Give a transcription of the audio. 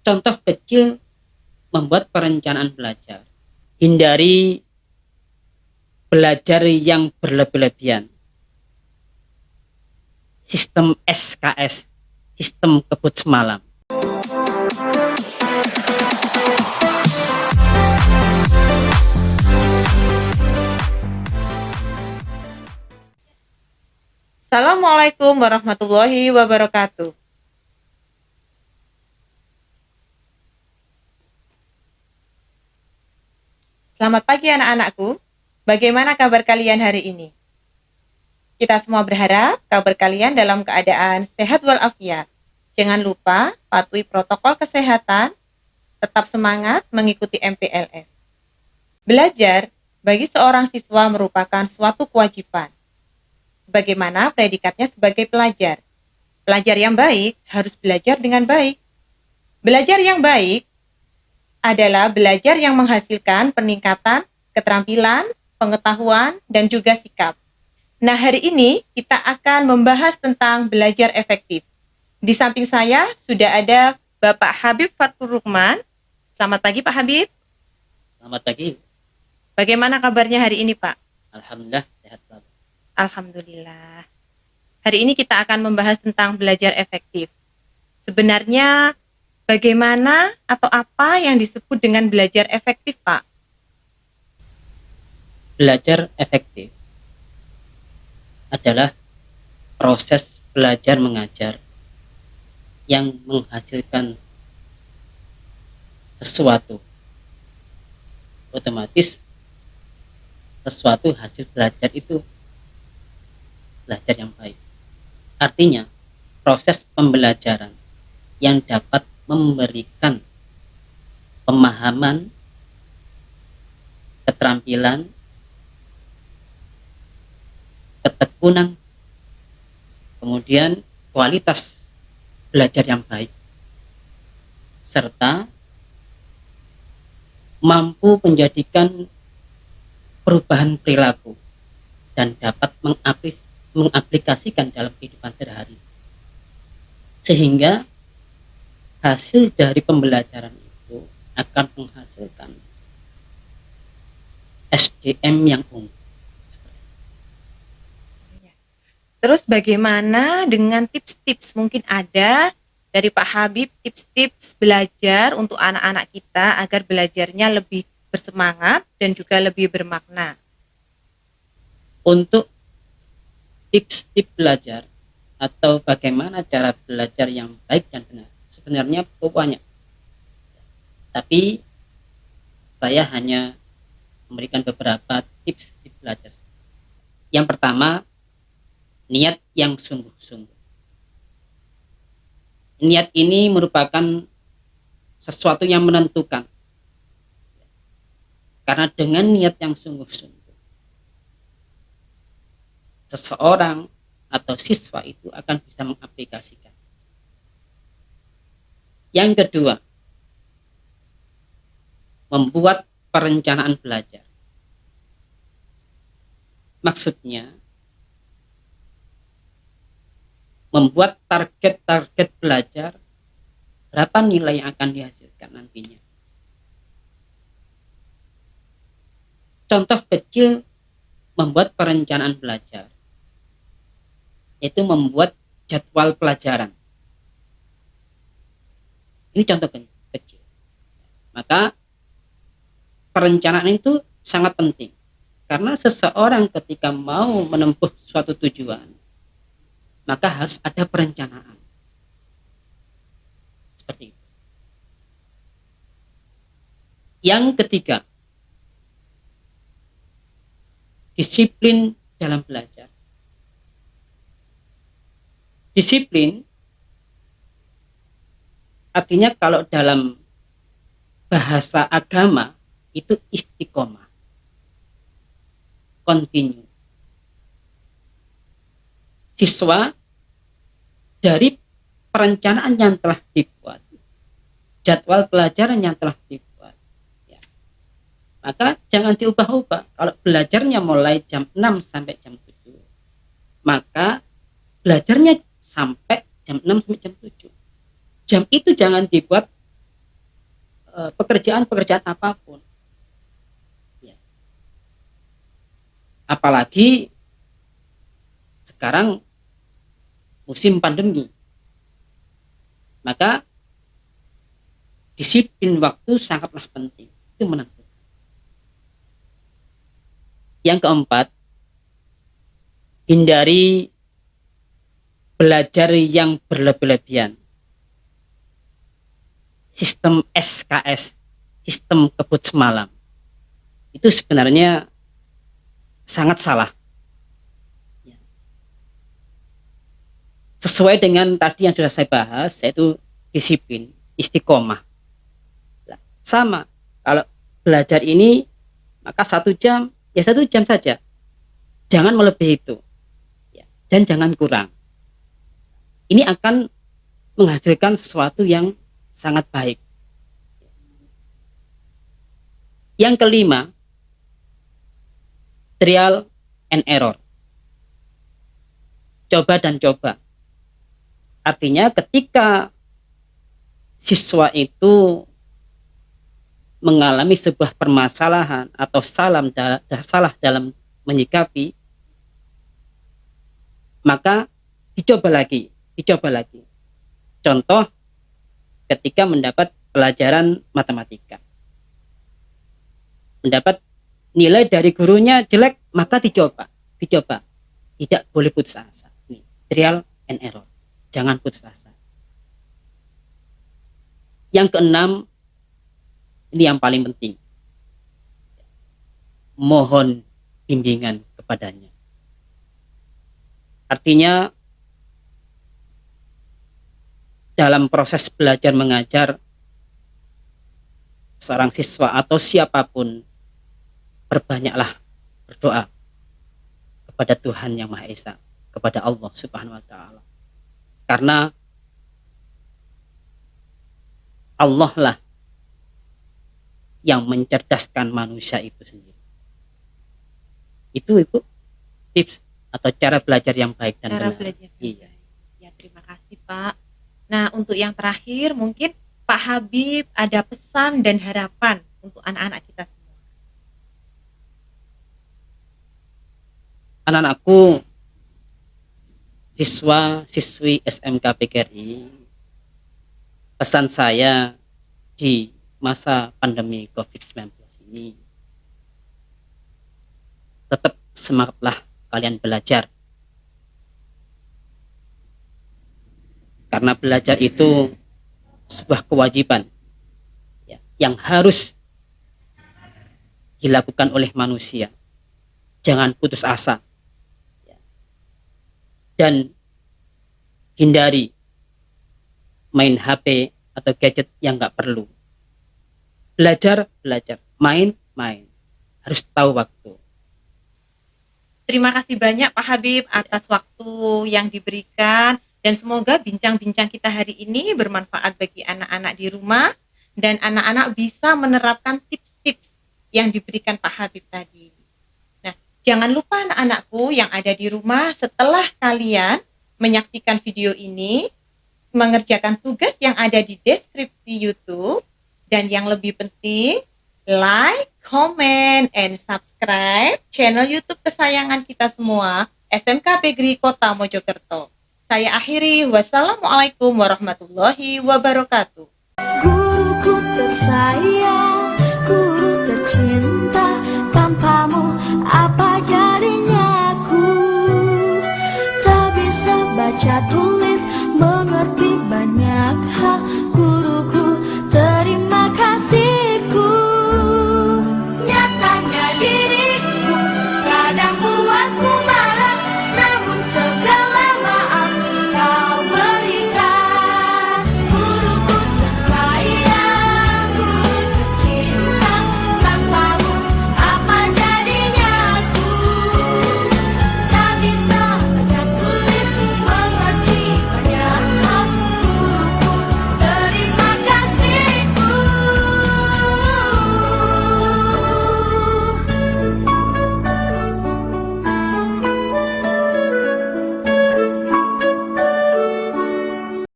Contoh kecil membuat perencanaan belajar. Hindari belajar yang berlebih-lebihan. Sistem SKS, sistem kebut semalam. Assalamualaikum warahmatullahi wabarakatuh. Selamat pagi anak-anakku. Bagaimana kabar kalian hari ini? Kita semua berharap kabar kalian dalam keadaan sehat walafiat. Jangan lupa patuhi protokol kesehatan, tetap semangat mengikuti MPLS. Belajar bagi seorang siswa merupakan suatu kewajiban. Sebagaimana predikatnya sebagai pelajar. Pelajar yang baik harus belajar dengan baik. Belajar yang baik adalah belajar yang menghasilkan peningkatan keterampilan, pengetahuan, dan juga sikap. Nah, hari ini kita akan membahas tentang belajar efektif. Di samping saya sudah ada Bapak Habib Fatur Rukman. Selamat pagi Pak Habib. Selamat pagi. Bagaimana kabarnya hari ini Pak? Alhamdulillah sehat selalu. Alhamdulillah. Hari ini kita akan membahas tentang belajar efektif. Sebenarnya bagaimana atau apa yang disebut dengan belajar efektif Pak? Belajar efektif adalah proses belajar mengajar yang menghasilkan sesuatu. Otomatis sesuatu hasil belajar itu belajar yang baik. Artinya proses pembelajaran yang dapat memberikan pemahaman, keterampilan, ketekunan, kemudian kualitas belajar yang baik, serta mampu menjadikan perubahan perilaku dan dapat mengaplikasikan dalam kehidupan sehari-hari, sehingga hasil dari pembelajaran itu akan menghasilkan SDM yang unggul. Terus bagaimana dengan tips-tips? Mungkin ada dari Pak Habib tips-tips belajar untuk anak-anak kita agar belajarnya lebih bersemangat dan juga lebih bermakna. Untuk tips-tips belajar atau bagaimana cara belajar yang baik dan benar, sebenarnya banyak. Tapi saya hanya memberikan beberapa tips belajar. Yang pertama, niat yang sungguh-sungguh. Niat ini merupakan sesuatu yang menentukan. Karena dengan niat yang sungguh-sungguh, seseorang atau siswa itu akan bisa mengaplikasikan. Yang kedua, membuat perencanaan belajar. Maksudnya, membuat target-target belajar, berapa nilai yang akan dihasilkan nantinya. Contoh kecil membuat perencanaan belajar, yaitu membuat jadwal pelajaran. Ini contoh kecil. Maka perencanaan itu sangat penting, karena seseorang ketika mau menempuh suatu tujuan, maka harus ada perencanaan. Seperti itu. Yang ketiga, disiplin dalam belajar. Disiplin artinya kalau dalam bahasa agama itu istiqomah, continue. Siswa dari perencanaan yang telah dibuat, jadwal pelajaran yang telah dibuat, ya, maka jangan diubah-ubah. Kalau belajarnya mulai jam 6 sampai jam 7, maka belajarnya sampai jam 6 sampai jam 7. Jam itu jangan dibuat pekerjaan-pekerjaan apapun. Ya. Apalagi sekarang musim pandemi, maka disiplin waktu sangatlah penting. Itu menentukan. Yang keempat, hindari belajar yang berlebih-lebihan. Sistem SKS, sistem kebut semalam, itu sebenarnya sangat salah. Sesuai dengan tadi yang sudah saya bahas, yaitu disiplin, istiqomah. Sama, kalau belajar ini, maka 1 jam, ya 1 jam saja. Jangan melebihi itu. Dan jangan kurang. Ini akan menghasilkan sesuatu yang sangat baik. Yang kelima, trial and error. Coba dan coba. Artinya ketika siswa itu mengalami sebuah permasalahan atau salah dalam menyikapi, maka dicoba lagi. Contoh, ketika mendapat pelajaran matematika, mendapat nilai dari gurunya jelek, maka dicoba. Tidak boleh putus asa. Nih, trial and error. Jangan putus asa. Yang keenam, ini yang paling penting. Mohon bimbingan kepadanya. Artinya, dalam proses belajar mengajar, seorang siswa atau siapapun, perbanyaklah berdoa kepada Tuhan Yang Maha Esa, kepada Allah Subhanahu wa Ta'ala. Karena Allah lah yang mencerdaskan manusia itu sendiri. Itu Ibu tips atau cara belajar yang baik dan Cara benar. belajar. Iya. Ya, terima kasih Pak. Nah, untuk yang terakhir mungkin Pak Habib ada pesan dan harapan untuk anak-anak kita semua. Anak-anakku, siswa-siswi SMK PGRI, pesan saya di masa pandemi COVID-19 ini, tetap semangatlah kalian belajar. Karena belajar itu sebuah kewajiban yang harus dilakukan oleh manusia. Jangan putus asa. Dan hindari main HP atau gadget yang nggak perlu. Belajar, main. Harus tahu waktu. Terima kasih banyak Pak Habib atas waktu yang diberikan, dan semoga bincang-bincang kita hari ini bermanfaat bagi anak-anak di rumah dan anak-anak bisa menerapkan tips-tips yang diberikan Pak Habib tadi. Nah, jangan lupa anak-anakku yang ada di rumah, setelah kalian menyaksikan video ini, mengerjakan tugas yang ada di deskripsi YouTube, dan yang lebih penting, like, comment, and subscribe channel YouTube kesayangan kita semua, SMK PGRI Kota Mojokerto. Saya akhiri, wassalamualaikum warahmatullahi wabarakatuh. Guruku tersayang, guru tercinta, tanpamu apa jadinya aku? Tak bisa baca tulis